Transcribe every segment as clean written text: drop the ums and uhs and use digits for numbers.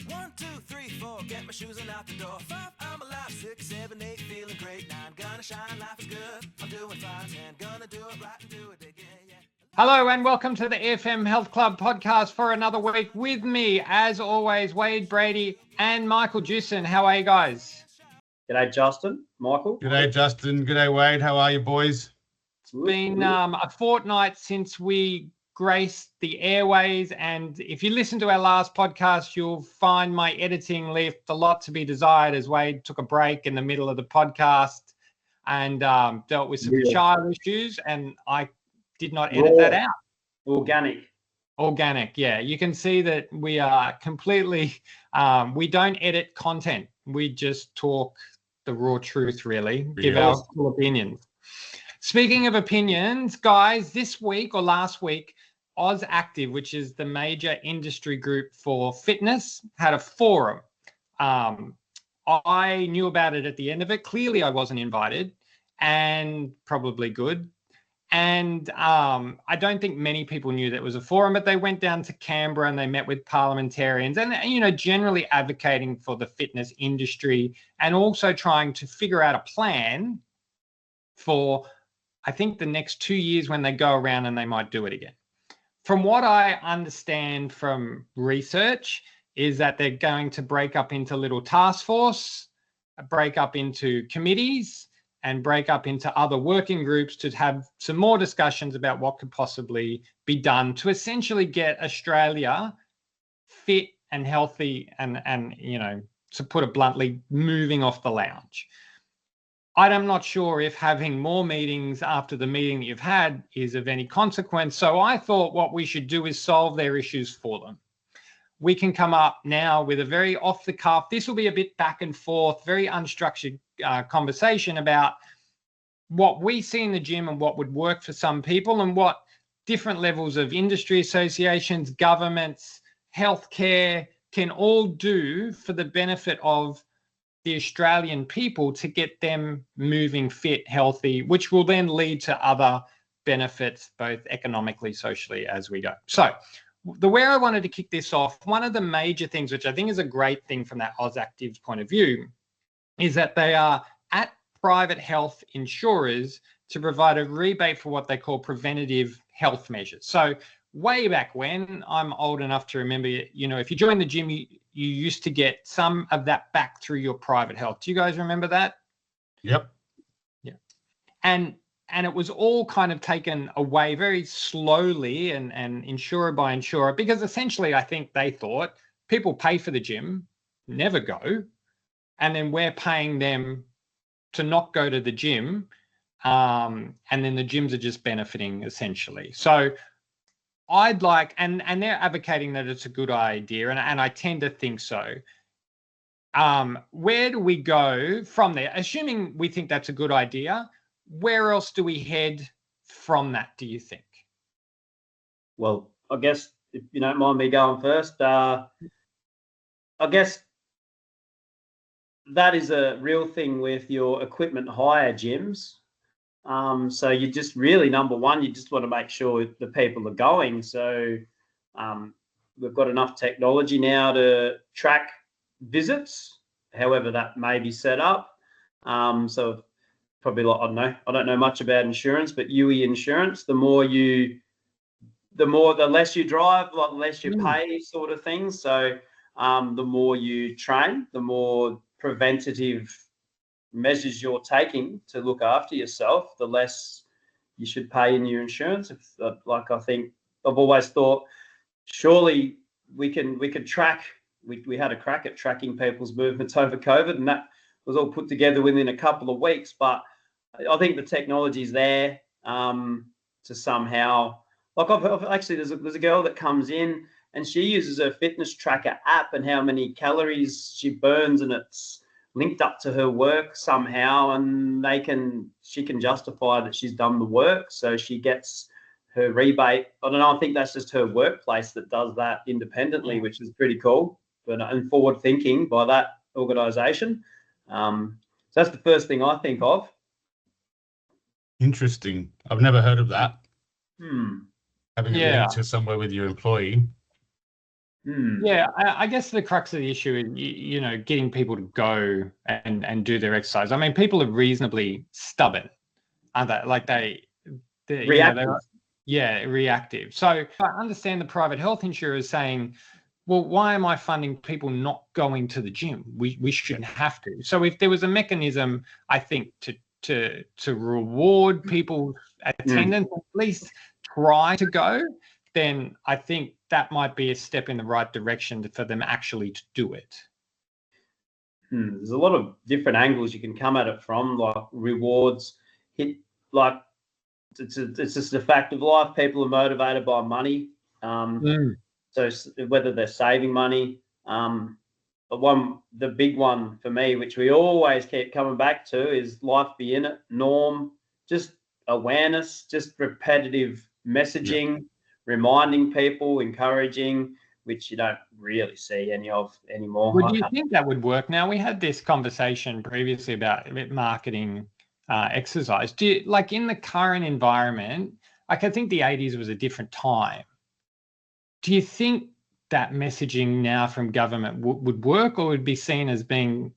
1, 2, 3, 4, get my shoes and out the door. 5, I'm alive. 6, 7, 8, feeling great. 9, gonna shine, life is good. I'm doing fine. 10, gonna do it right and do it again, yeah. Hello and welcome to the AFM Health Club podcast for another week with me, as always, Wade Brady and Michael Dewson. How are you guys? G'day, Justin. Michael. G'day, Justin. G'day, Wade. How are you, boys? It's been a fortnight since we graced the airways, and if you listen to our last podcast, you'll find my editing left a lot to be desired as Wade took a break in the middle of the podcast and dealt with some child issues, and I did not edit that out. Organic, yeah. You can see that we are completely, we don't edit content. We just talk the raw truth, really, give our full opinions. Speaking of opinions, guys, this week or last week, Oz Active, which is the major industry group for fitness, had a forum. I knew about it at the end of it. Clearly, I wasn't invited, and probably good. And I don't think many people knew that it was a forum, but they went down to Canberra and they met with parliamentarians and, you know, generally advocating for the fitness industry and also trying to figure out a plan for, I think, the next 2 years when they go around and they might do it again. From what I understand from research is that they're going to break up into little task force, break up into committees, and break up into other working groups to have some more discussions about what could possibly be done to essentially get Australia fit and healthy and you know, to put it bluntly, moving off the lounge. I'm not sure if having more meetings after the meeting that you've had is of any consequence. So I thought what we should do is solve their issues for them. We can come up now with a very off the cuff, this will be a bit back and forth, very unstructured conversation about what we see in the gym and what would work for some people and what different levels of industry associations, governments, healthcare can all do for the benefit of the Australian people to get them moving fit, healthy, which will then lead to other benefits, both economically, socially, as we go. So the way I wanted to kick this off, one of the major things, which I think is a great thing from that Oz Active's point of view, is that they are at private health insurers to provide a rebate for what they call preventative health measures. So way back when, I'm old enough to remember, you know, if you joined the gym, you used to get some of that back through your private health. Do you guys remember that? Yep. Yeah. And it was all kind of taken away very slowly and insurer by insurer, because essentially I think they thought people pay for the gym, never go, and then we're paying them to not go to the gym, and then the gyms are just benefiting essentially. So I'd like, and they're advocating that it's a good idea, and I tend to think so. Where do we go from there? Assuming we think that's a good idea, where else do we head from that, do you think? Well, I guess if you don't mind me going first, I guess that is a real thing with your equipment hire gyms. So you just really, number one, you just want to make sure the people are going. So we've got enough technology now to track visits, however that may be set up. So probably like, I don't know much about insurance, but UE insurance, the less you drive, the less you pay, sort of thing. So the more you train, the more preventative measures you're taking to look after yourself, the less you should pay in your insurance. I think I've always thought, surely we could track. We had a crack at tracking people's movements over COVID, and that was all put together within a couple of weeks. But I think the technology's there to somehow, like I've actually, there's a girl that comes in and she uses her fitness tracker app and how many calories she burns, and it's linked up to her work somehow, and she can justify that she's done the work, so she gets her rebate. I don't know, I think that's just her workplace that does that independently, which is pretty cool, and forward thinking by that organisation. So that's the first thing I think of. Interesting. I've never heard of that. Having a link to somewhere with your employee. Yeah, I guess the crux of the issue is, getting people to go and do their exercise. I mean, people are reasonably stubborn, aren't they? Like Reactive. Reactive. So I understand the private health insurers saying, well, why am I funding people not going to the gym? We shouldn't have to. So if there was a mechanism, I think, to reward people's attendance, at least try to go, then I think that might be a step in the right direction for them actually to do it. There's a lot of different angles you can come at it from, like rewards. Like it's just a fact of life. People are motivated by money. So whether they're saving money, but the big one for me, which we always keep coming back to, is life be in it, norm, just awareness, just repetitive messaging, reminding people, encouraging, which you don't really see any of anymore. Would you think that would work? Now, we had this conversation previously about marketing exercise. Do you, like in the current environment, like I think the 80s was a different time. Do you think that messaging now from government would work, or would be seen as being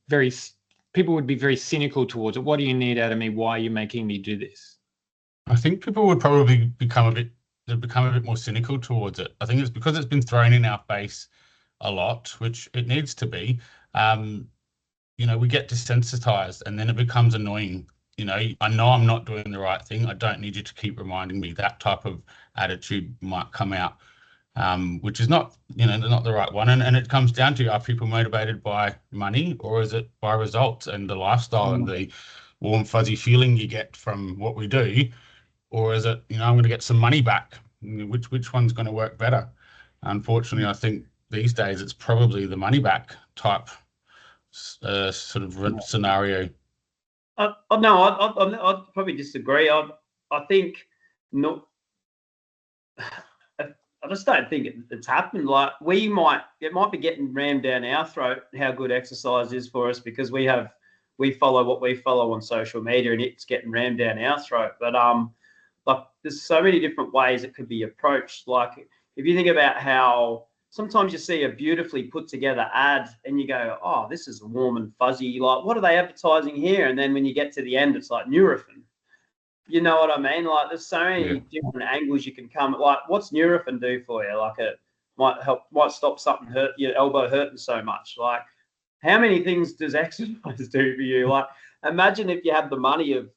people would be very cynical towards it? What do you need out of me? Why are you making me do this? I think people would probably become a bit more cynical towards it. I think it's because it's been thrown in our face a lot, which it needs to be. We get desensitized, and then it becomes annoying. I know I'm not doing the right thing. I don't need you to keep reminding me. That type of attitude might come out, which is not the right one. And it comes down to, are people motivated by money, or is it by results and the lifestyle and the warm, fuzzy feeling you get from what we do? Or is it, I'm going to get some money back? Which one's going to work better? Unfortunately, I think these days it's probably the money back type sort of scenario. No, I'd probably disagree. I think not. I just don't think it's happened. Like it might be getting rammed down our throat how good exercise is for us, because we follow what we follow on social media, and it's getting rammed down our throat. But like there's so many different ways it could be approached. Like if you think about how sometimes you see a beautifully put together ad and you go, oh, this is warm and fuzzy. Like, what are they advertising here? And then when you get to the end, it's like Nurofen. You know what I mean? Like there's so many different angles you can come. Like what's Nurofen do for you? Like it might stop something your elbow hurting so much. Like how many things does exercise do for you? Like imagine if you had the money of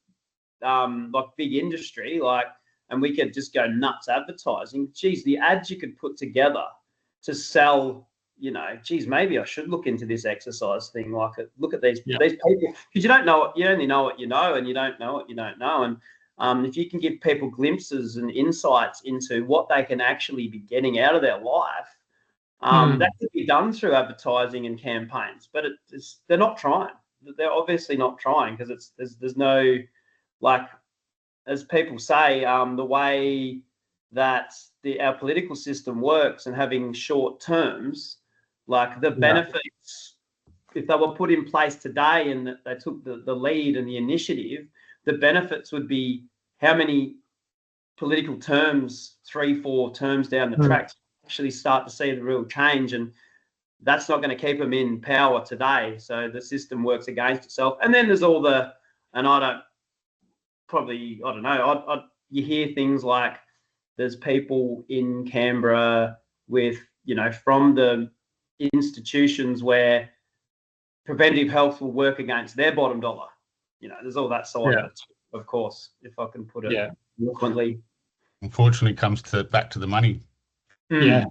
like big industry, and we could just go nuts advertising. Geez, the ads you could put together to sell, geez, maybe I should look into this exercise thing. Like, look at these people, because you don't know, you only know what you know, and you don't know what you don't know. And if you can give people glimpses and insights into what they can actually be getting out of their life, that could be done through advertising and campaigns. But they're not trying. They're obviously not trying, because there's no, like, as people say, the way that our political system works and having short terms, like the benefits, if they were put in place today and that they took the lead and the initiative, the benefits would be how many political terms, 3-4 terms down the track, to actually start to see the real change. And that's not going to keep them in power today. So the system works against itself. And then there's all you hear things like there's people in Canberra with, from the institutions where preventive health will work against their bottom dollar. There's all that side of it, of course, if I can put it eloquently. Unfortunately, comes back to the money. Yeah.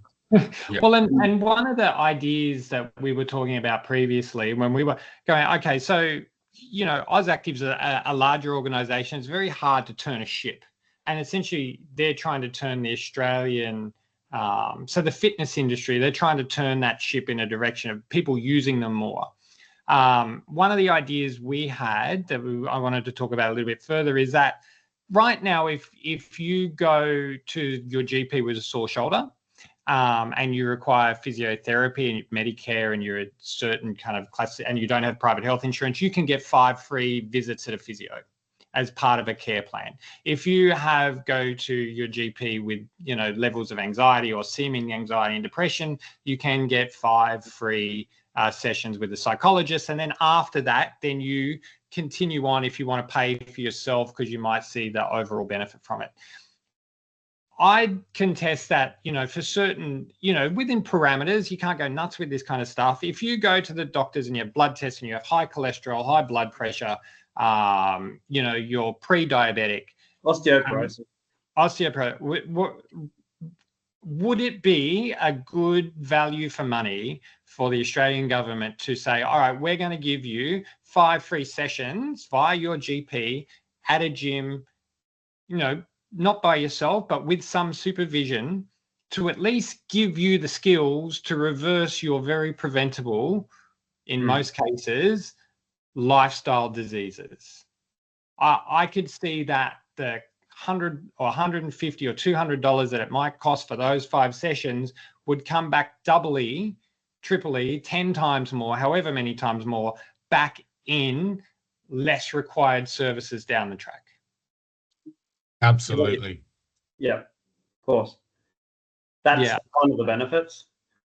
Well, and one of the ideas that we were talking about previously when we were going, okay, so, AusActive's a larger organisation. It's very hard to turn a ship. And essentially, they're trying to turn the Australian, so the fitness industry, they're trying to turn that ship in a direction of people using them more. One of the ideas we had that I wanted to talk about a little bit further is that right now, if you go to your GP with a sore shoulder, and you require physiotherapy and Medicare and you're a certain kind of class and you don't have private health insurance, you can get 5 free visits at a physio. as part of a care plan. If you go to your GP with, levels of anxiety or seeming anxiety and depression, you can get 5 free sessions with a psychologist. And then after that, then you continue on if you want to pay for yourself, because you might see the overall benefit from it. I contest that, for certain, within parameters, you can't go nuts with this kind of stuff. If you go to the doctors and you have blood tests and you have high cholesterol, high blood pressure, you're pre-diabetic. Osteoporosis. Would it be a good value for money for the Australian government to say, all right, we're going to give you 5 free sessions via your GP at a gym, not by yourself, but with some supervision, to at least give you the skills to reverse your very preventable, in most cases, lifestyle diseases? I could see that the $100 or $150 or $200 that it might cost for those 5 sessions would come back doubly, triply, 10 times more, however many times more, back in less required services down the track. Absolutely. Yeah, of course. That's one of the benefits.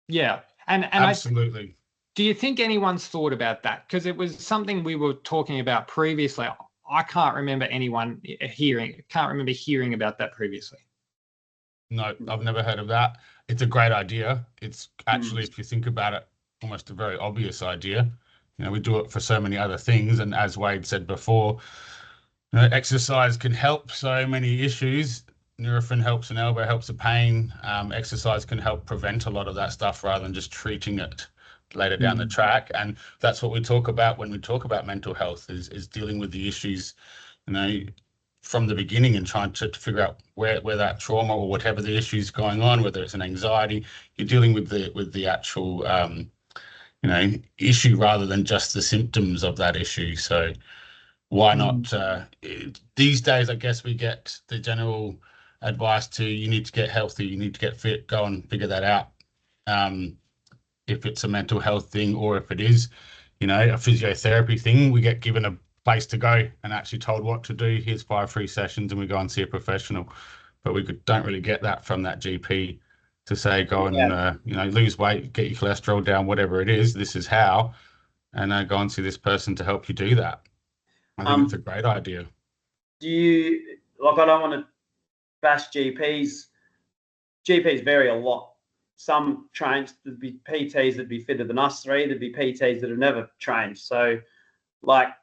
Yeah. And absolutely. Do you think anyone's thought about that? Because it was something we were talking about previously. I can't remember hearing about that previously. No, I've never heard of that. It's a great idea. It's actually, if you think about it, almost a very obvious idea. We do it for so many other things. And as Wade said before, exercise can help so many issues. Nurofen helps an elbow, helps a pain. Exercise can help prevent a lot of that stuff rather than just treating it later down the track. And that's what we talk about when we talk about mental health, is dealing with the issues, from the beginning, and trying to figure out where that trauma or whatever the issue is going on, whether it's an anxiety, you're dealing with the actual issue rather than just the symptoms of that issue. So why not? These days, I guess we get the general advice to, you need to get healthy, you need to get fit, go and figure that out. If it's a mental health thing, or if it is, a physiotherapy thing, we get given a place to go and actually told what to do. Here's 5 free sessions, and we go and see a professional. But we don't really get that from that GP to say, go and lose weight, get your cholesterol down, whatever it is. This is how, and go and see this person to help you do that. I think it's a great idea. Do you, I don't want to bash GPs. GPs vary a lot. Some trained, there'd be PTs that'd be fitter than us 3. There'd be PTs that have never trained. So, how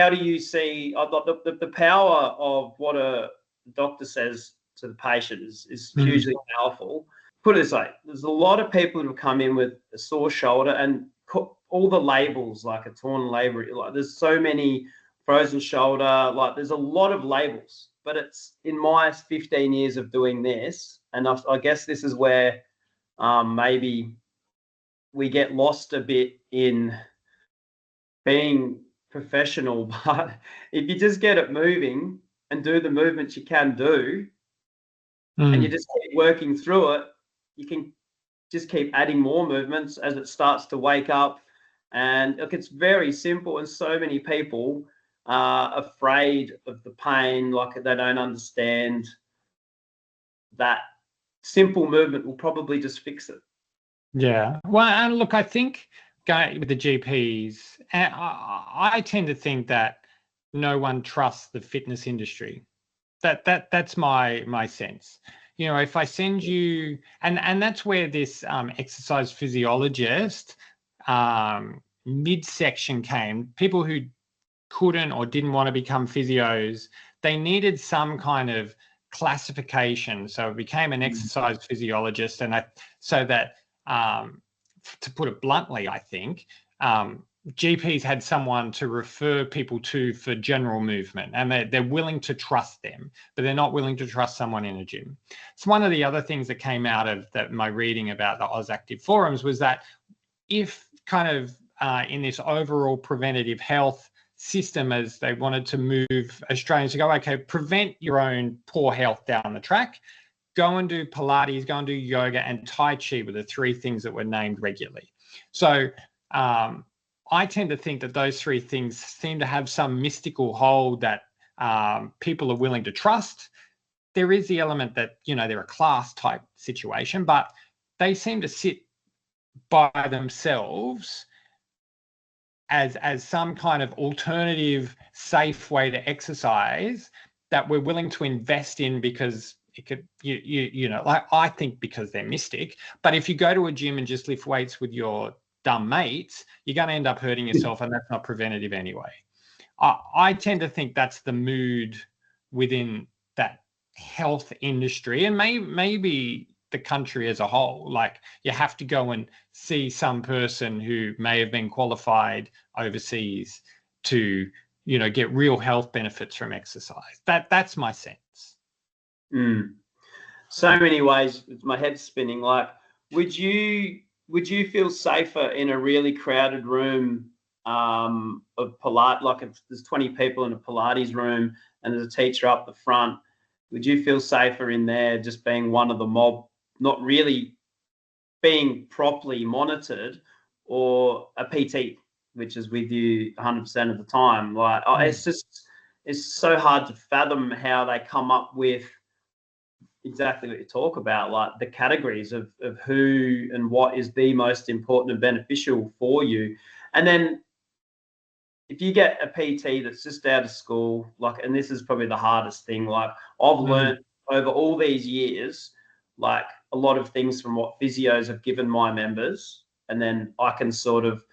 do you see the power of what a doctor says to the patient is hugely powerful. Put it this way, there's a lot of people who have come in with a sore shoulder and all the labels, like a torn label, there's so many, frozen shoulder, there's a lot of labels. But it's, in my 15 years of doing this, and I guess this is where maybe we get lost a bit in being professional, but if you just get it moving and do the movements you can do, and you just keep working through it, you can just keep adding more movements as it starts to wake up. And look, it's very simple, and so many people are afraid of the pain, they don't understand that simple movement will probably just fix it. Yeah. Well, and look, I think going with the GPs, I tend to think that no one trusts the fitness industry. That's my sense. If I send you, and that's where this exercise physiologist midsection came. People who couldn't or didn't want to become physios, they needed some kind of classification. So it became an exercise physiologist, and so that to put it bluntly, I think GPs had someone to refer people to for general movement, and they're willing to trust them, but they're not willing to trust someone in a gym. So one of the other things that came out of my reading about the AusActive forums was that if kind of in this overall preventative health system, as they wanted to move Australians to go, okay, prevent your own poor health down the track, go and do Pilates, go and do yoga, and Tai Chi were the 3 things that were named regularly. So I tend to think that those three things seem to have some mystical hold that people are willing to trust. There is the element that, they're a class type situation, but they seem to sit by themselves as some kind of alternative, safe way to exercise that we're willing to invest in because it could, like I think because they're mystic. But if you go to a gym and just lift weights with your dumb mates, you're going to end up hurting yourself, and that's not preventative anyway. I tend to think that's the mood within that health industry, and maybe the country as a whole. Like, you have to go and see some person who may have been qualified overseas to, get real health benefits from exercise. That's my sense. So many ways. My head's spinning. Like, would you feel safer in a really crowded room of Pilates? Like, if there's 20 people in a Pilates room and there's a teacher up the front, would you feel safer in there just being one of the mob, not really being properly monitored, or a PT, which is with you 100% of the time? Like, it's so hard to fathom how they come up with exactly what you talk about, like the categories of who and what is the most important and beneficial for you. And then if you get a PT that's just out of school, like, and this is probably the hardest thing, like I've learned over all these years, like a lot of things from what physios have given my members, and then I can sort of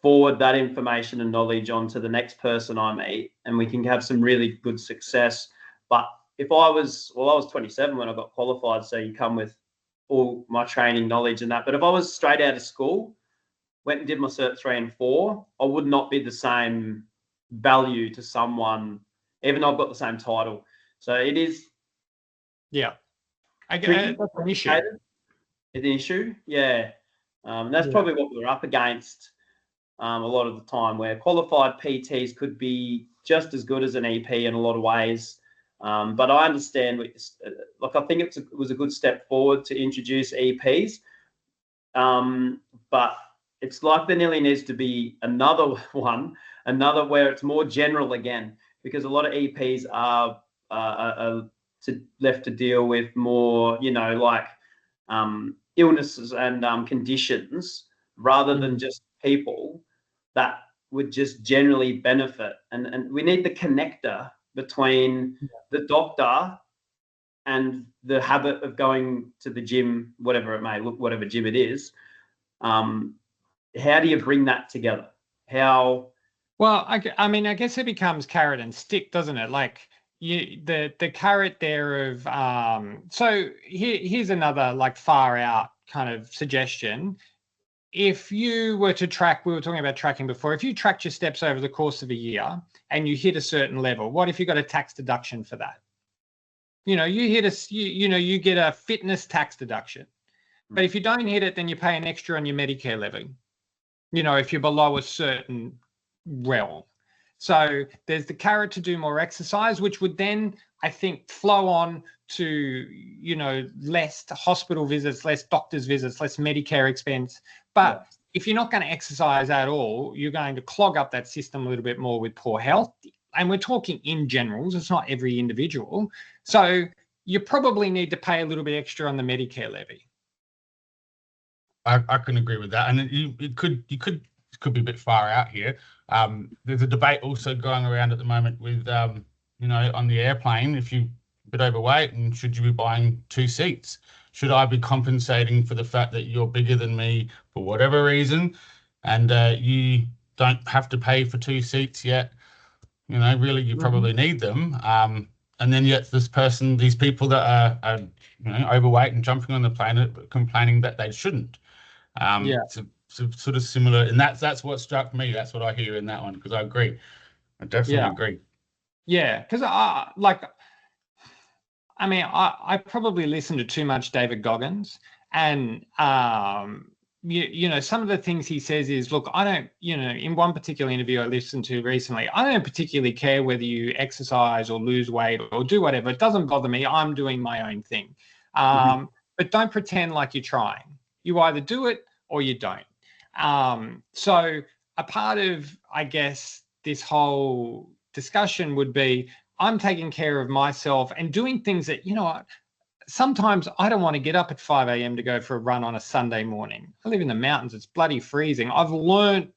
forward that information and knowledge on to the next person I meet, and we can have some really good success. But if I was 27 when I got qualified, so you come with all my training knowledge and that. But if I was straight out of school, went and did my Cert 3 and 4, I would not be the same value to someone, even though I've got the same title. So it is. Yeah. I guess that's an issue. It's an issue, yeah. That's probably what we're up against a lot of the time, where qualified PTs could be just as good as an EP in a lot of ways. But I understand, like, I think it was a good step forward to introduce EPs. But it's like there nearly needs to be another where it's more general again, because a lot of EPs are left to deal with more, like illnesses and conditions, rather than just people that would just generally benefit. And we need the connector between the doctor and the habit of going to the gym, whatever gym it is. How do you bring that together? How? Well, I mean, I guess it becomes carrot and stick, doesn't it? Like, the carrot there of so here's another like far out kind of suggestion. If you were to track, we were talking about tracking before, if you tracked your steps over the course of a year and you hit a certain level, what if you got a tax deduction for that? You get a fitness tax deduction. But if you don't hit it, then you pay an extra on your Medicare levy, if you're below a certain realm. So there's the carrot to do more exercise, which would then, I think, flow on to, less hospital visits, less doctor's visits, less Medicare expense. But if you're not going to exercise at all, you're going to clog up that system a little bit more with poor health. And we're talking in generals, it's not every individual. So you probably need to pay a little bit extra on the Medicare levy. I can agree with that. And it could be a bit far out here. There's a debate also going around at the moment with, on the airplane, if you're a bit overweight, and should you be buying 2 seats? Should I be compensating for the fact that you're bigger than me for whatever reason, and you don't have to pay for 2 seats yet? Really, you probably need them. And then yet these people that are overweight and jumping on the plane complaining that they shouldn't. It's sort of similar, and that's what struck me. That's what I hear in that one, because I agree. I definitely agree. Yeah, because I probably listen to too much David Goggins, and some of the things he says is, look, I don't, in one particular interview I listened to recently, I don't particularly care whether you exercise or lose weight or do whatever. It doesn't bother me. I'm doing my own thing. But don't pretend like you're trying. You either do it or you don't. So a part of, I guess, this whole discussion would be I'm taking care of myself and doing things that, you know what, sometimes I don't want to get up at 5 a.m. to go for a run on a Sunday morning. I live in the mountains. It's bloody freezing. I've learned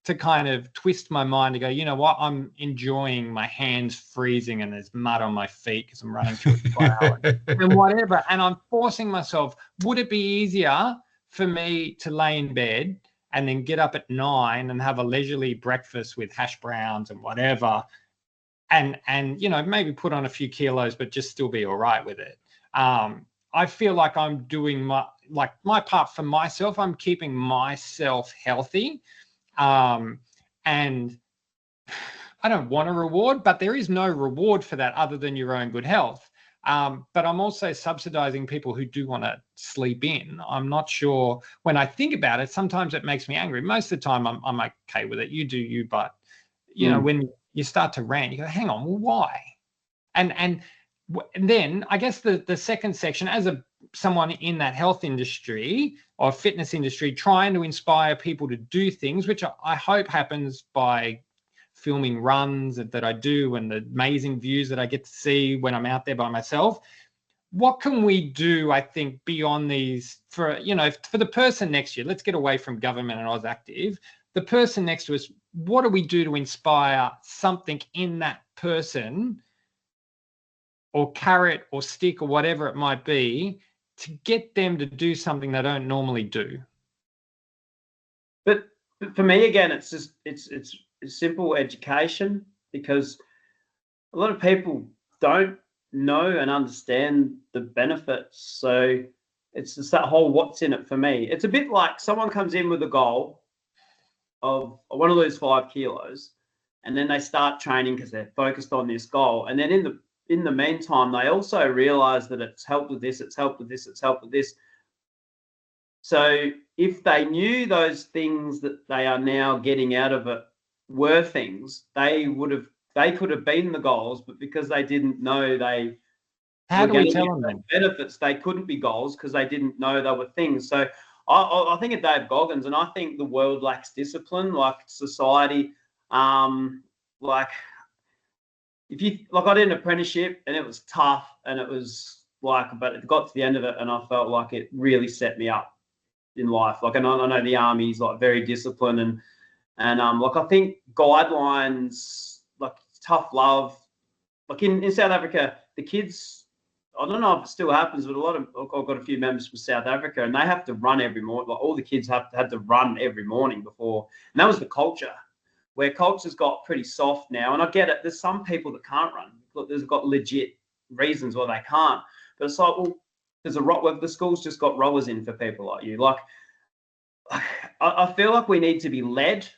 to kind of twist my mind to go, you know what, I'm enjoying my hands freezing and there's mud on my feet because I'm running 2 hours and whatever. And I'm forcing myself. Would it be easier for me to lay in bed and then get up at 9 and have a leisurely breakfast with hash browns and whatever, and you know, maybe put on a few kilos, but just still be all right with it? I feel like I'm doing my part for myself. I'm keeping myself healthy. And I don't want a reward, but there is no reward for that other than your own good health. But I'm also subsidizing people who do want to sleep in. I'm not sure, when I think about it, sometimes it makes me angry. Most of the time I'm okay with it. You do you, but you know, when you start to rant, you go, hang on, well, why? And then I guess the second section, as someone in that health industry or fitness industry, trying to inspire people to do things, which I hope happens by filming runs that I do and the amazing views that I get to see when I'm out there by myself. What can we do, I think, beyond these for the person next to you? Let's get away from government and AusActive. The person next to us, what do we do to inspire something in that person, or carrot or stick or whatever it might be, to get them to do something they don't normally do? But for me, again, it's just it's simple education, because a lot of people don't know and understand the benefits. So it's just that whole what's in it for me. It's a bit like someone comes in with a goal of, I want to lose 5 kilos, and then they start training because they're focused on this goal, and then in the meantime, they also realize that it's helped with this, it's helped with this, it's helped with this. So if they knew those things that they are now getting out of it were things, they could have been the goals, but because they didn't know they How do we tell them benefits, they couldn't be goals because they didn't know they were things. So I think of Dave Goggins, and I think the world lacks discipline, like society, I did an apprenticeship and it was tough, and it was but it got to the end of it and I felt like it really set me up in life. I know the army's very disciplined, and I think guidelines, like tough love, like in South Africa, the kids, I don't know if it still happens, but I've got a few members from South Africa, and they have to run every morning. Like all the kids had to run every morning before, and that was the culture. Where culture's got pretty soft now, and I get it. There's some people that can't run. Look, there's got legit reasons why they can't. But it's like, well, the school's just got rowers in for people like you. Like, I feel like we need to be led,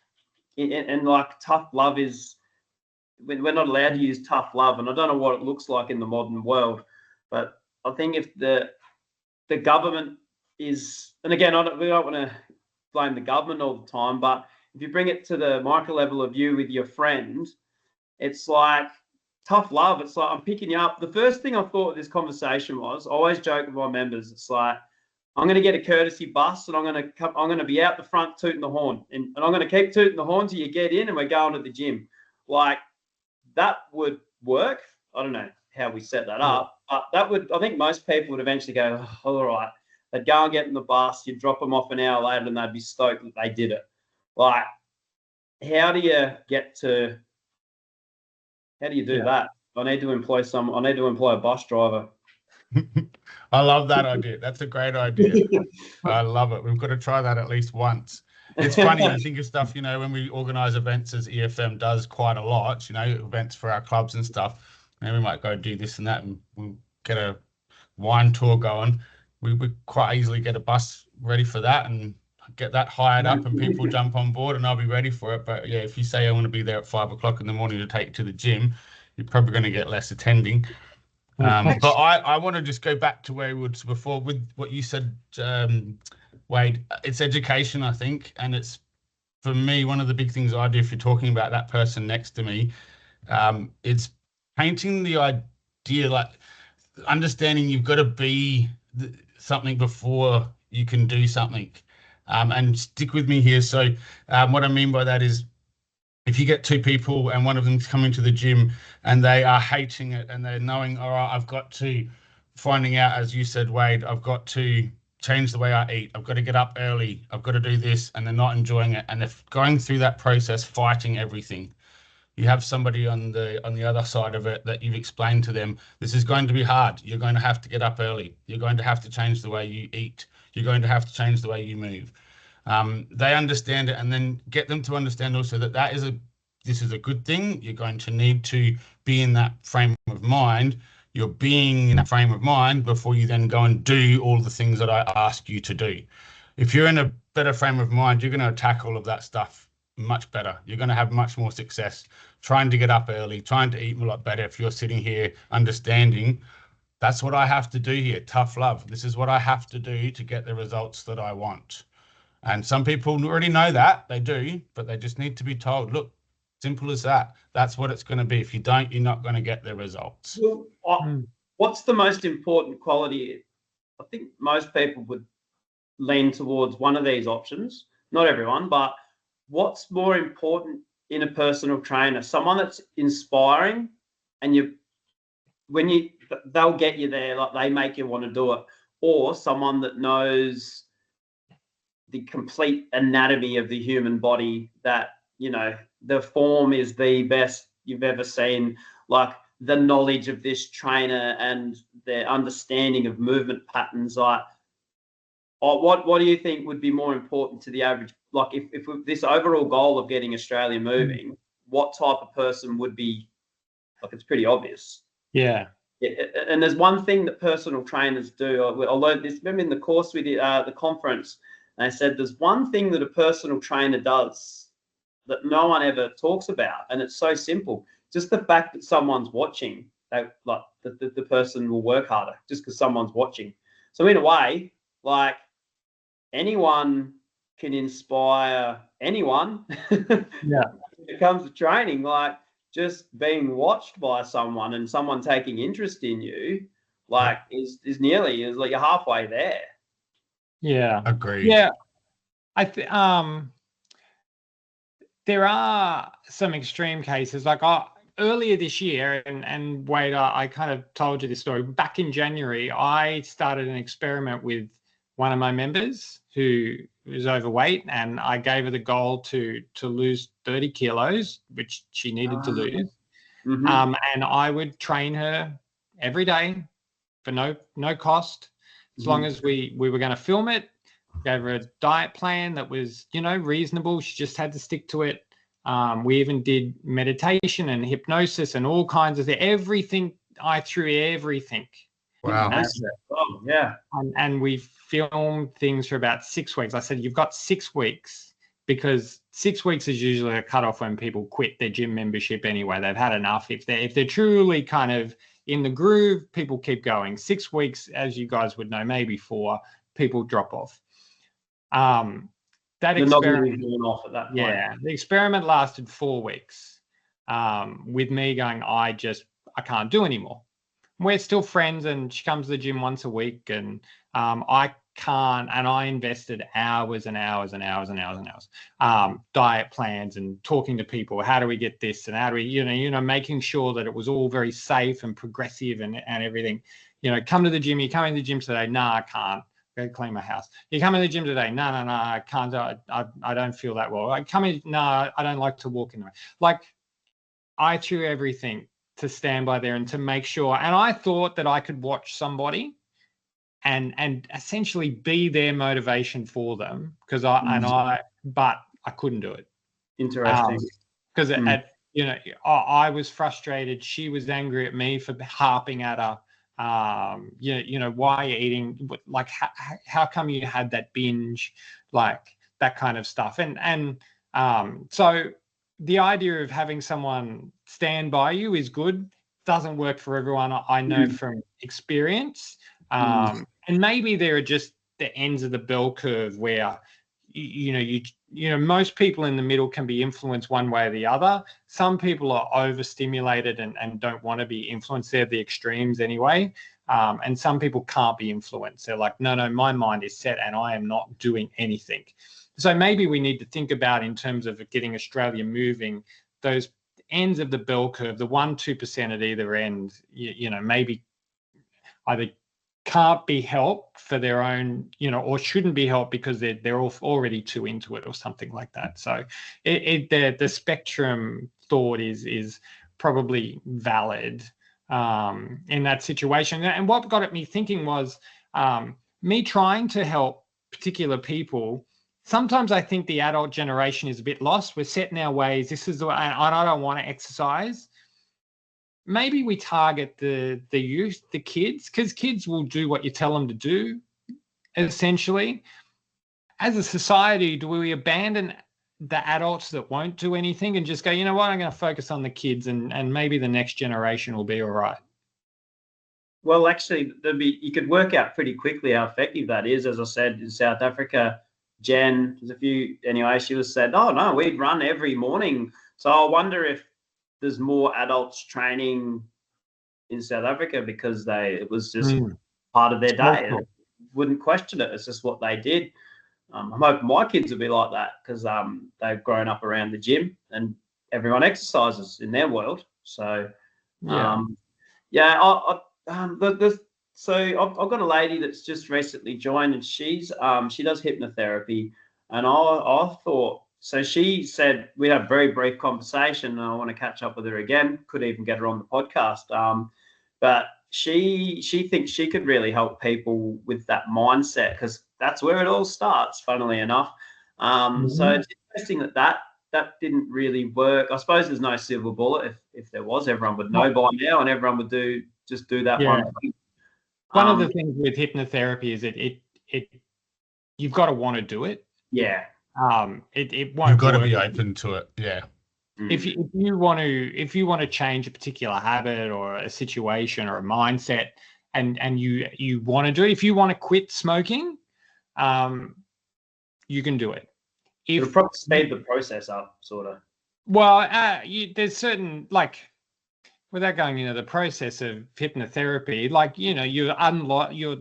and like tough love is, we're not allowed to use tough love, and I don't know what it looks like in the modern world. But I think if the government is, and again, we don't want to blame the government all the time, but if you bring it to the micro level of you with your friend, it's like tough love. It's like, I'm picking you up. The first thing I thought of this conversation was, I always joke with my members, it's like, I'm going to get a courtesy bus and I'm going to be out the front tooting the horn, and I'm going to keep tooting the horn till you get in and we're going to the gym. Like, that would work. I don't know how we set that up, but I think most people would eventually go, oh, all right. They'd go and get in the bus, you'd drop them off an hour later and they'd be stoked that they did it. Like, how do you do that? I need to employ a bus driver. I love that idea. That's a great idea. I love it. We've got to try that at least once. It's funny, you think of stuff, when we organise events, as EFM does quite a lot, events for our clubs and stuff, we might go do this and that, and we'll get a wine tour going. We would quite easily get a bus ready for that and get that hired up and people jump on board, and I'll be ready for it. But yeah, if you say I want to be there at 5 o'clock in the morning to take you to the gym, you're probably going to get less attending. But I want to just go back to where we were before with what you said, Wade. It's education, I think, and it's, for me, one of the big things I do if you're talking about that person next to me, it's painting the idea, like understanding you've got to be something before you can do something. And stick with me here. So what I mean by that is, if you get two people and one of them's coming to the gym and they are hating it and they're knowing, all right, I've got to, finding out, as you said, Wade, I've got to change the way I eat. I've got to get up early. I've got to do this, and they're not enjoying it. And they're going through that process, fighting everything. You have somebody on the other side of it that you've explained to them, this is going to be hard. You're going to have to get up early. You're going to have to change the way you eat. You're going to have to change the way you move. They understand it, and then get them to understand also that this is a good thing. You're going to need to be in that frame of mind. You're being in that frame of mind before you then go and do all the things that I ask you to do. If you're in a better frame of mind, you're going to attack all of that stuff much better. You're going to have much more success trying to get up early, trying to eat a lot better. If you're sitting here understanding, that's what I have to do here. Tough love. This is what I have to do to get the results that I want. And some people already know that, they do, but they just need to be told, look, simple as that. That's what it's going to be. If you don't, you're not going to get the results. Well, what's the most important quality? I think most people would lean towards one of these options. Not everyone, but what's more important in a personal trainer? Someone that's inspiring, and they'll get you there, like they make you want to do it, or someone that knows the complete anatomy of the human body, that, you know, the form is the best you've ever seen, like the knowledge of this trainer and their understanding of movement patterns. Like, what do you think would be more important to the average? Like, if this overall goal of getting Australia moving, what type of person would be, like, it's pretty obvious. Yeah. And there's one thing that personal trainers do. I learned this, remember in the course we did, the conference, and I said there's one thing that a personal trainer does that no one ever talks about, and it's so simple. Just the fact that someone's watching, like the person will work harder just because someone's watching. So in a way, like, anyone can inspire anyone. Yeah. When it comes to training, like, just being watched by someone and someone taking interest in you, like, is like you're halfway there. Yeah. Agreed. Yeah. There are some extreme cases. Like, earlier this year, and Wade, I kind of told you this story. Back in January, I started an experiment with one of my members who is overweight, and I gave her the goal to lose 30 kilos, which she needed to lose. Mm-hmm. And I would train her every day for no cost, as long as we were going to film it. Gave her a diet plan that was, you know, reasonable. She just had to stick to it. We even did meditation and hypnosis and all kinds of things. Everything. I threw everything. Wow. Yeah. And we filmed things for about 6 weeks. I said, you've got 6 weeks, because 6 weeks is usually a cutoff when people quit their gym membership anyway. They've had enough. If they're truly kind of in the groove, people keep going. 6 weeks, as you guys would know, maybe 4, people drop off. That experiment, off at that point. Yeah, the experiment lasted 4 weeks, with me going, I can't do anymore. We're still friends, and she comes to the gym once a week, and I can't, and I invested hours and hours and hours and hours and hours, diet plans and talking to people. How do we get this, and how do we, you know, making sure that it was all very safe and progressive and everything. You know, come to the gym. You come in the gym today? No, I can't. Go clean my house. You come in the gym today? No, I can't. I don't feel that well. I come in? No, I don't like to walk in the way. Like, I threw everything to stand by there and to make sure. And I thought that I could watch somebody and essentially be their motivation for them, because but I couldn't do it. Interesting. Because you know, I was frustrated. She was angry at me for harping at her. You know, why are you eating? Like, how come you had that binge? Like, that kind of stuff. And so the idea of having someone stand by you is good. Doesn't work for everyone. I know from experience. And maybe there are just the ends of the bell curve where, you know, most people in the middle can be influenced one way or the other. Some people are overstimulated and don't want to be influenced. They're the extremes anyway. And some people can't be influenced. They're like, no, my mind is set and I am not doing anything. So maybe we need to think about, in terms of getting Australia moving, those ends of the bell curve, the 1-2% at either end, maybe either can't be helped for their own, or shouldn't be helped because they're already too into it or something like that. So the spectrum thought is probably valid in that situation. And what got at me thinking was me trying to help particular people. Sometimes I think the adult generation is a bit lost. We're set in our ways. This is the way, and I don't want to exercise. Maybe we target the youth, the kids, because kids will do what you tell them to do, essentially. As a society, do we abandon the adults that won't do anything and just go, you know what, I'm going to focus on the kids, and maybe the next generation will be all right? Well, actually, you could work out pretty quickly how effective that is. As I said, in South Africa, Jen, there's a few, anyway, she was said, oh, no, we'd run every morning. So I wonder if there's more adults training in South Africa because it was just part of their day. Cool. Wouldn't question it. It's just what they did. I'm hoping my kids will be like that because they've grown up around the gym and everyone exercises in their world. So, so I've got a lady that's just recently joined, and she does hypnotherapy, and I thought. So she said we had a very brief conversation, and I want to catch up with her again. Could even get her on the podcast. But she thinks she could really help people with that mindset because that's where it all starts, funnily enough. So it's interesting that didn't really work. I suppose there's no silver bullet. If there was, everyone would know by now, and everyone would do that one thing. One of the things with hypnotherapy is it you've got to want to do it. Yeah. It won't. You've got to be open to it. Yeah. If you want to change a particular habit or a situation or a mindset, and you want to do it, if you want to quit smoking, you can do it. It'll probably speed the process up, sort of. Well, there's certain, like, without going into the process of hypnotherapy, like, you're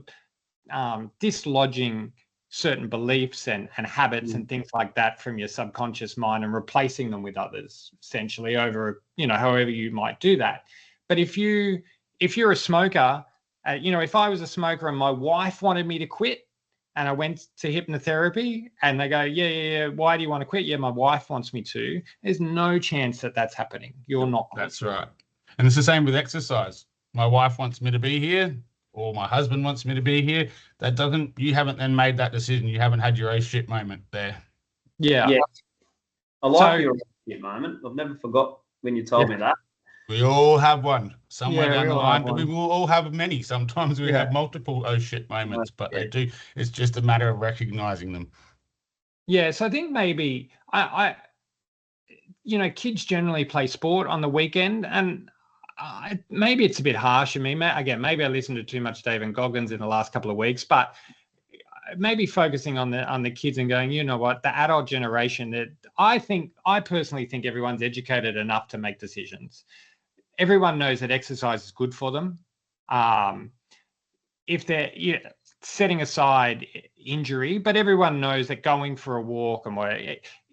dislodging certain beliefs and habits and things like that from your subconscious mind and replacing them with others, essentially, over, however you might do that. But if you're a smoker, if I was a smoker and my wife wanted me to quit and I went to hypnotherapy and they go, yeah, why do you want to quit? Yeah, my wife wants me to. There's no chance that that's happening. You're not. That's right. And it's the same with exercise. My wife wants me to be here, or my husband wants me to be here. You haven't then made that decision. You haven't had your oh shit moment there. Yeah. I like your oh shit moment. I've never forgot when you told me that. We all have one somewhere down the line. We will all have many. Sometimes we have multiple oh shit moments, but they do. It's just a matter of recognizing them. Yeah. So I think maybe kids generally play sport on the weekend, and maybe it's a bit harsh of me. Again, maybe I listened to too much David Goggins in the last couple of weeks, but maybe focusing on the kids and going, you know what, the adult generation, that I personally think everyone's educated enough to make decisions. Everyone knows that exercise is good for them. If they're setting aside injury, but everyone knows that going for a walk and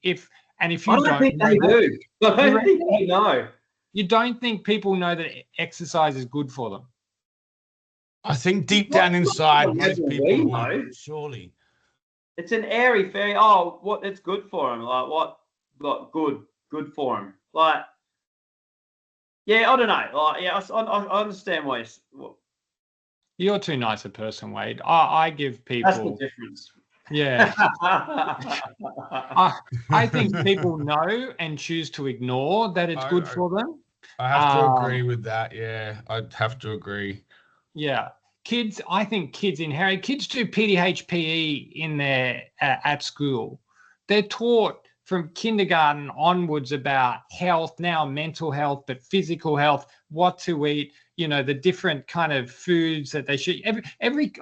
if you don't think they do. I don't think they know. You don't think people know that exercise is good for them? I think deep down inside, most people know. Surely. It's an airy fairy. Oh, what? It's good for them. Like what? Like good for them. Like, yeah, I don't know. Like, yeah, I understand why. You're too nice a person, Wade. I give people. That's the difference. Yeah. I think people know and choose to ignore that it's good for them. I have to agree with that. Yeah, I'd have to agree. Yeah. I think kids do PDHPE in their at school. They're taught from kindergarten onwards about health, now mental health, but physical health, what to eat, the different kind of foods that they should.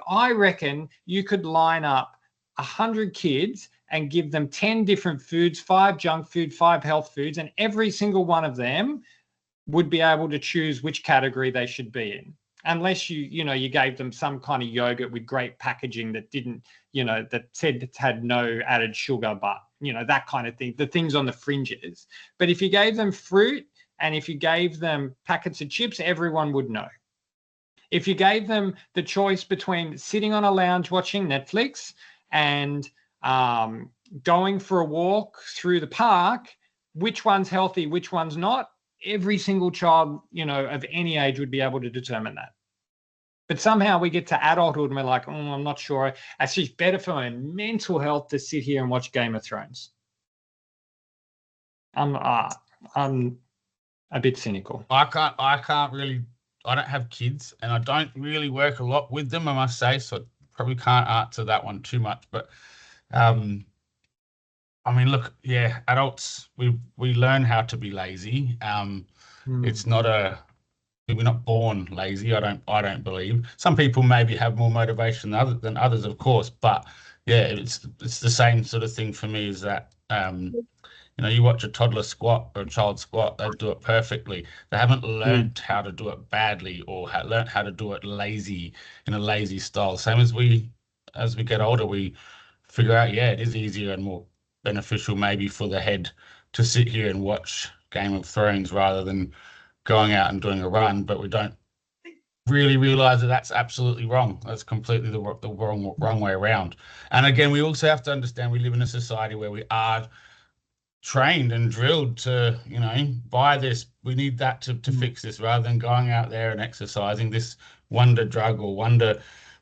I reckon you could line up 100 kids and give them 10 different foods, 5 junk food, 5 health foods, and every single one of them would be able to choose which category they should be in. unless you gave them some kind of yogurt with great packaging that didn't, that said it had no added sugar, but, that kind of thing, the things on the fringes. But if you gave them fruit and if you gave them packets of chips, everyone would know. If you gave them the choice between sitting on a lounge watching Netflix and going for a walk through the park, which one's healthy, which one's not, every single child, of any age would be able to determine that. But somehow we get to adulthood and we're like, I'm not sure. Actually, it's better for my mental health to sit here and watch Game of Thrones. I'm a bit cynical. I can't really. I don't have kids, and I don't really work a lot with them, I must say. So I probably can't answer that one too much. But look, yeah, adults, we learn how to be lazy. It's not we're not born lazy. I don't believe. Some people maybe have more motivation than others, of course. But yeah, it's the same sort of thing for me. Is that you watch a toddler squat or a child squat, they do it perfectly. They haven't learned how to do it badly or learned how to do it lazy in a lazy style. Same as we get older, we figure out, it is easier and more beneficial maybe for the head to sit here and watch Game of Thrones rather than going out and doing a run. But we don't really realize that that's absolutely wrong. That's completely the wrong way around. And again, we also have to understand we live in a society where we are trained and drilled to, buy this, we need that to fix this, rather than going out there and exercising. This wonder drug or wonder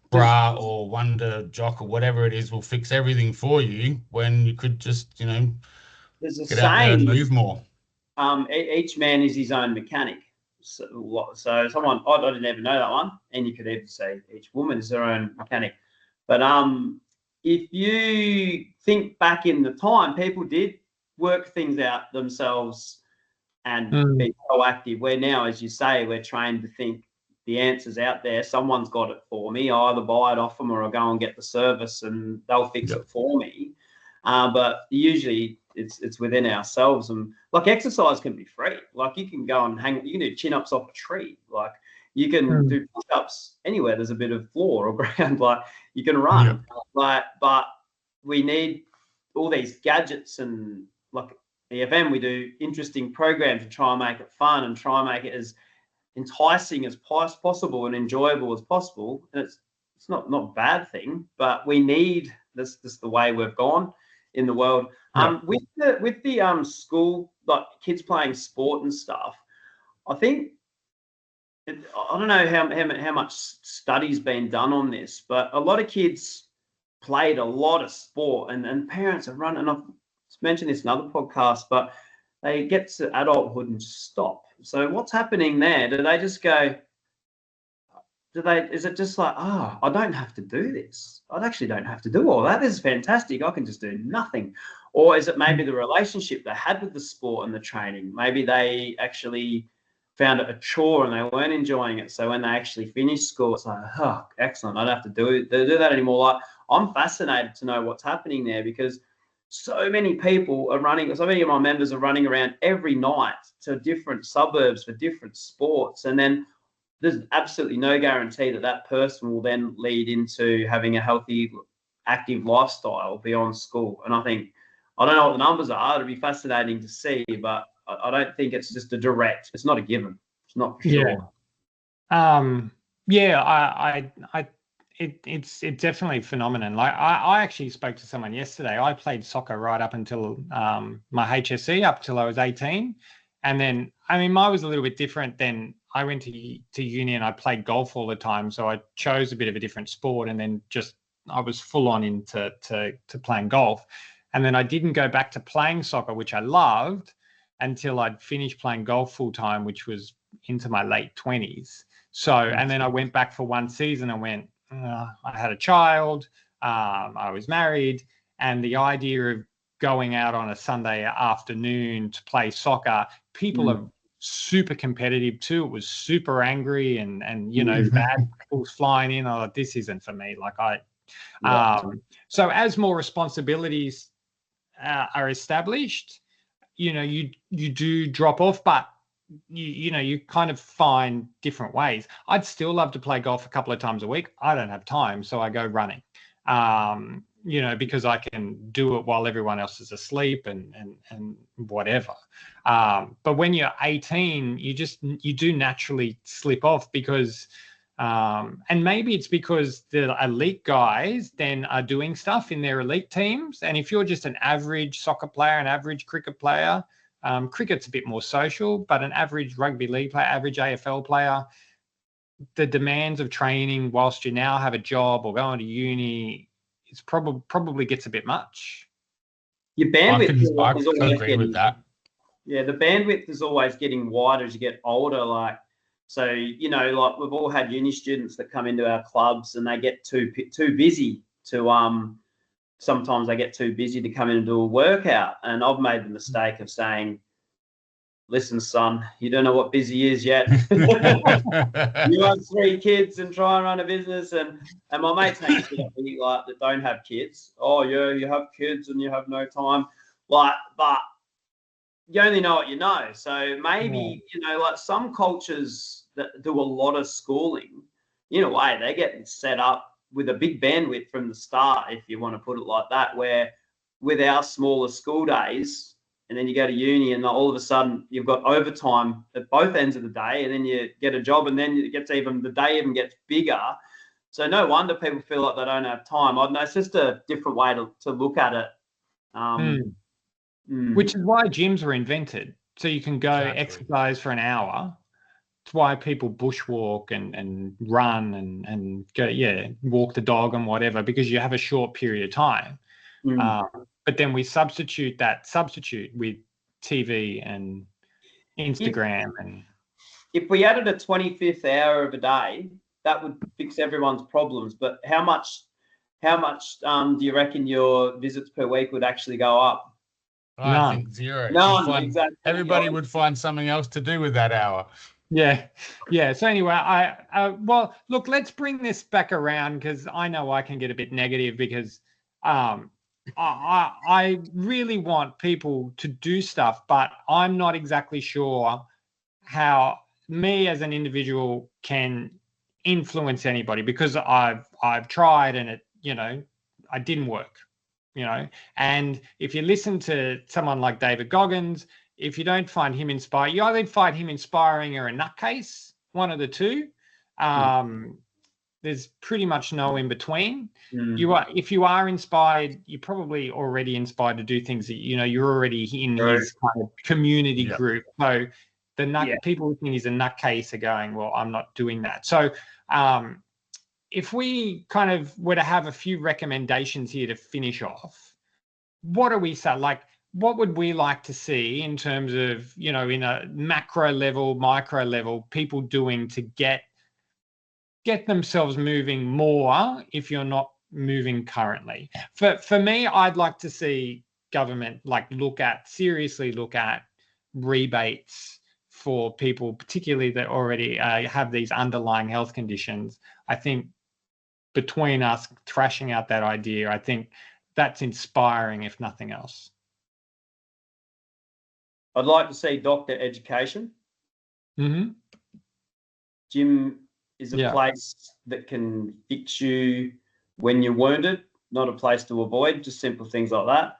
bra or wonder jock or whatever it is will fix everything for you, when you could just, there's a get out there and move more. Each man is his own mechanic. So someone, I didn't ever know that one, and you could even say each woman is their own mechanic. But if you think back in the time, people did work things out themselves and be proactive. Where now, as you say, we're trained to think the answer's out there. Someone's got it for me. I either buy it off them or I go and get the service and they'll fix it for me. But usually it's within ourselves. And like, exercise can be free. Like, you can go and you can do chin-ups off a tree. Like, you can do push-ups anywhere there's a bit of floor or ground. Like, you can run. But we need all these gadgets, and like EFM, we do interesting programs to try and make it fun and try and make it as enticing as possible and enjoyable as possible. And it's not a bad thing, but we need this the way we've gone in the world. With the school, like kids playing sport and stuff, I think, I don't know how much study's been done on this, but a lot of kids played a lot of sport, and parents are running. I've mentioned this in other podcasts, but they get to adulthood and just stop. So what's happening there? Do they just go? Is it just like, I don't have to do this. I actually don't have to do all that. This is fantastic. I can just do nothing. Or is it maybe the relationship they had with the sport and the training? Maybe they actually found it a chore and they weren't enjoying it. So when they actually finished school, it's like, excellent. I don't have to do that anymore. Like, I'm fascinated to know what's happening there, because so many people are running. So many of my members are running around every night to different suburbs for different sports. And then there's absolutely no guarantee that person will then lead into having a healthy, active lifestyle beyond school. And I don't know what the numbers are. It'll be fascinating to see, but I don't think it's just it's not a given. It's not for sure. It's definitely a phenomenon. Like, I actually spoke to someone yesterday. I played soccer right up until my HSC, up till I was 18. And then, mine was a little bit different. Then I went to uni and I played golf all the time. So I chose a bit of a different sport, and then I was full on into playing golf. And then I didn't go back to playing soccer, which I loved, until I'd finished playing golf full time, which was into my late 20s. So, and then I went back for one season and went, I had a child, I was married, and the idea of going out on a Sunday afternoon to play soccer, people are super competitive too. It was super angry and bad people's flying in. Oh, this isn't for me. So as more responsibilities are established, you do drop off, but you kind of find different ways. I'd still love to play golf a couple of times a week. I don't have time, so I go running. Because I can do it while everyone else is asleep and whatever. But when you're 18, you do naturally slip off because, and maybe it's because the elite guys then are doing stuff in their elite teams. And if you're just an average soccer player, an average cricket player, cricket's a bit more social, but an average rugby league player, average AFL player, the demands of training whilst you now have a job or going to uni, it's probably gets a bit much. Your bandwidth is I always agree getting, with that. Yeah, the bandwidth is always getting wider as you get older. Like, so, like we've all had uni students that come into our clubs and they get too busy to sometimes they get too busy to come in and do a workout. And I've made the mistake of saying, listen, son, you don't know what busy is yet. You have 3 kids and try and run a business. And my mates hang shit at me like that don't have kids. Oh, yeah, you have kids and you have no time. Like, but you only know what you know. So maybe, like some cultures that do a lot of schooling, in a way, they're getting set up with a big bandwidth from the start, if you want to put it like that, where with our smaller school days, and then you go to uni and all of a sudden you've got overtime at both ends of the day, and then you get a job, and then the day even gets bigger. So no wonder people feel like they don't have time. I don't know, it's just a different way to look at it. Which is why gyms were invented. So you can go exercise for an hour. It's why people bushwalk and run and go, walk the dog and whatever, because you have a short period of time. But then we substitute with TV and Instagram. If we added a 25th hour of a day, that would fix everyone's problems. But how much do you reckon your visits per week would actually go up? I think 0. None, exactly. Everybody would find something else to do with that hour. Yeah. So anyway, well, look, let's bring this back around, because I know I can get a bit negative because I really want people to do stuff, but I'm not exactly sure how me as an individual can influence anybody, because I've tried and I didn't work, and if you listen to someone like David Goggins, if you don't find him inspiring, you either find him inspiring or a nutcase, one of the two. There's pretty much no in between. If you are inspired, you're probably already inspired to do things that you're already in his kind of community group. So people who think he's a nutcase are going, well, I'm not doing that. So if we kind of were to have a few recommendations here to finish off, what do we say? Like, what would we like to see in terms of, in a macro level, micro level, people doing to get themselves moving more if you're not moving currently? For me, I'd like to see government seriously look at rebates for people, particularly that already have these underlying health conditions. I think between us thrashing out that idea, I think that's inspiring, if nothing else. I'd like to see doctor education. Gym is a place that can fix you when you're wounded, not a place to avoid, just simple things like that.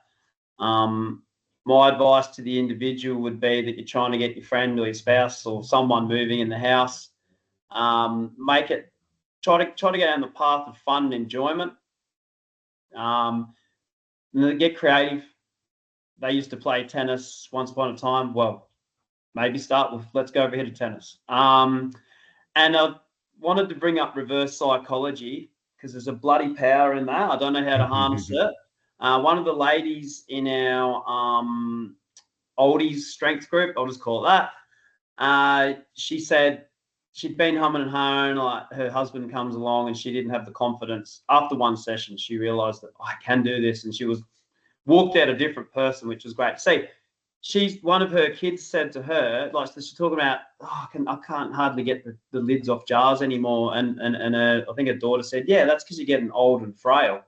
My advice to the individual would be that you're trying to get your friend or your spouse or someone moving in the house. Try to get down the path of fun and enjoyment. Get creative. They used to play tennis once upon a time. Well, maybe start with, let's go over here to tennis. And I wanted to bring up reverse psychology, because there's a bloody power in that. I don't know how to harness it. One of the ladies in our oldies strength group, I'll just call it that, she said she'd been humming and hawing, like her husband comes along and she didn't have the confidence. After one session, she realised that I can do this, and she walked out a different person, which was great to see. One of her kids said to her, like, she's talking about, I can't hardly get the lids off jars anymore. And I think her daughter said, yeah, that's because you're getting old and frail.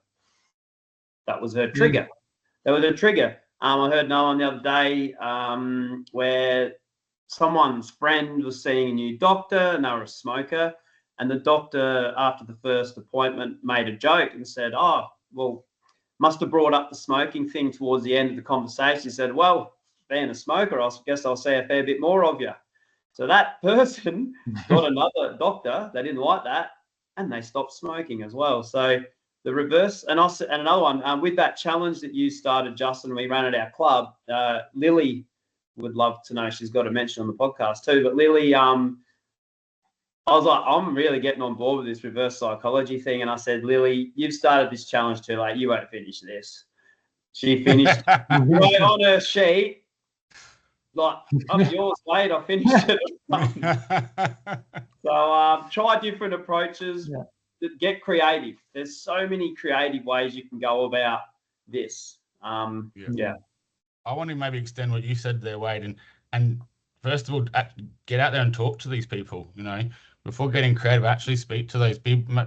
That was her trigger. That was her trigger. I heard another one the other day where someone's friend was seeing a new doctor and they were a smoker, and the doctor, after the first appointment, made a joke and said, "Oh, well, must have brought up the smoking thing towards the end of the conversation." He said, "Well, being a smoker, I guess I'll see a fair bit more of you." So that person got another doctor. They didn't like that, and they stopped smoking as well. So the reverse, and another one, with that challenge that you started, Justin, we ran at our club. Lily would love to know. She's got a mention on the podcast too. But Lily, I was like, I'm really getting on board with this reverse psychology thing. And I said, "Lily, you've started this challenge too late. You won't finish this." She finished right on her sheet. Like, up yours, mate. I finished it. So try different approaches. Yeah. Get creative. There's so many creative ways you can go about this. Yeah. I want to maybe extend what you said there, Wade, and first of all, get out there and talk to these people. You know, before getting creative, actually speak to those people.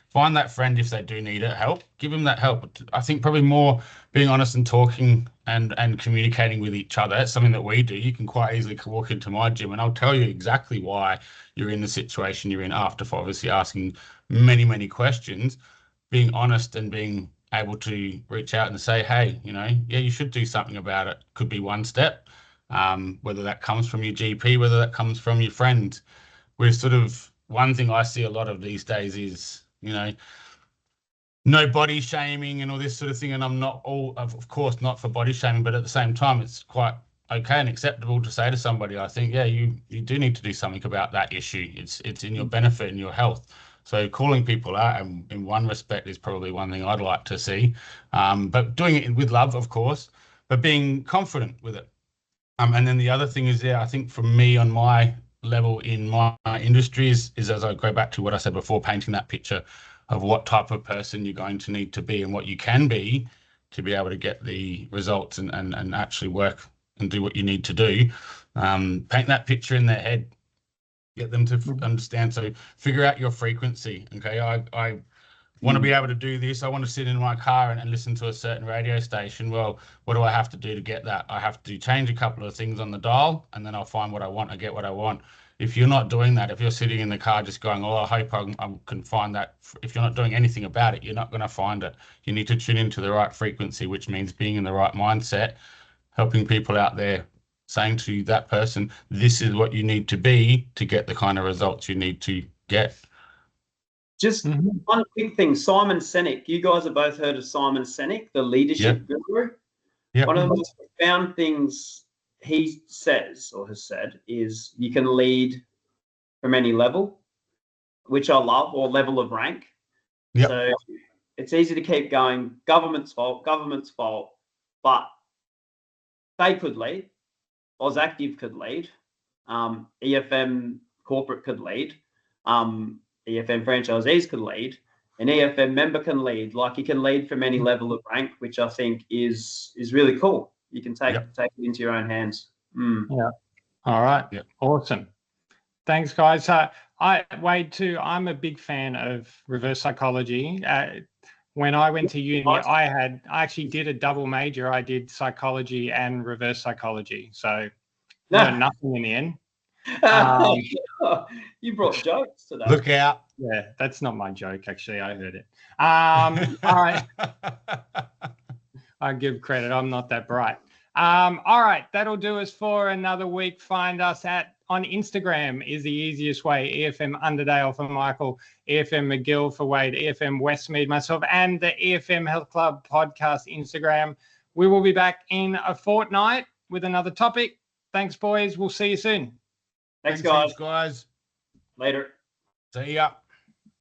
Find that friend if they do need help. Give them that help. I think probably more being honest and talking and communicating with each other. That's something that we do. You can quite easily walk into my gym and I'll tell you exactly why you're in the situation you're in after obviously asking many, many questions. Being honest and being able to reach out and say, "Hey, you know, yeah, you should do something about it." Could be one step, whether that comes from your GP, whether that comes from your friend. We're sort of, one thing I see a lot of these days is, you know, no body shaming and all this sort of thing. And I'm not of course, not for body shaming, but at the same time, it's quite okay and acceptable to say to somebody, I think, yeah, you do need to do something about that issue. It's in your benefit and your health. So calling people out in one respect is probably one thing I'd like to see, but doing it with love, of course, but being confident with it. And then the other thing is, I think for me on my level in my industry is as I go back to what I said before, painting that picture of what type of person you're going to need to be and what you can be to be able to get the results and actually work and do what you need to do. Paint that picture in their head. Get them to understand. So figure out your frequency. Okay, I want to be able to do this. I want to sit in my car and listen to a certain radio station. Well, what do I have to do to get that? I have to change a couple of things on the dial, and then I'll find what I want. I get what I want. If you're not doing that, if you're sitting in the car just going, "Oh, I hope I can find that," if you're not doing anything about it, you're not going to find it. You need to tune into the right frequency, which means being in the right mindset, helping people out there, saying to that person, "This is what you need to be to get the kind of results you need to get." Just one quick thing, Simon Sinek. You guys have both heard of Simon Sinek, the leadership guru. Yep. One of the most profound things he says or has said is you can lead from any level, which I love, or level of rank. Yep. So it's easy to keep going. Government's fault, but they could lead. AusActive could lead, EFM corporate could lead, EFM franchisees could lead, an EFM member can lead. Like, you can lead from any level of rank, which I think is really cool. You can take it into your own hands. Yeah. All right. Yeah. Awesome. Thanks, guys. Wade too, I'm a big fan of reverse psychology. When I went to uni, I actually did a double major. I did psychology and reverse psychology. So learned nothing in the end. You brought jokes today. Look out. Yeah, that's not my joke, actually. I heard it. All right. I give credit. I'm not that bright. All right. That'll do us for another week. Find us on Instagram is the easiest way. EFM Underdale for Michael, EFM McGill for Wade, EFM Westmead, myself, and the EFM Health Club podcast Instagram. We will be back in a fortnight with another topic. Thanks, boys. We'll see you soon. Thanks, guys. Later. See ya.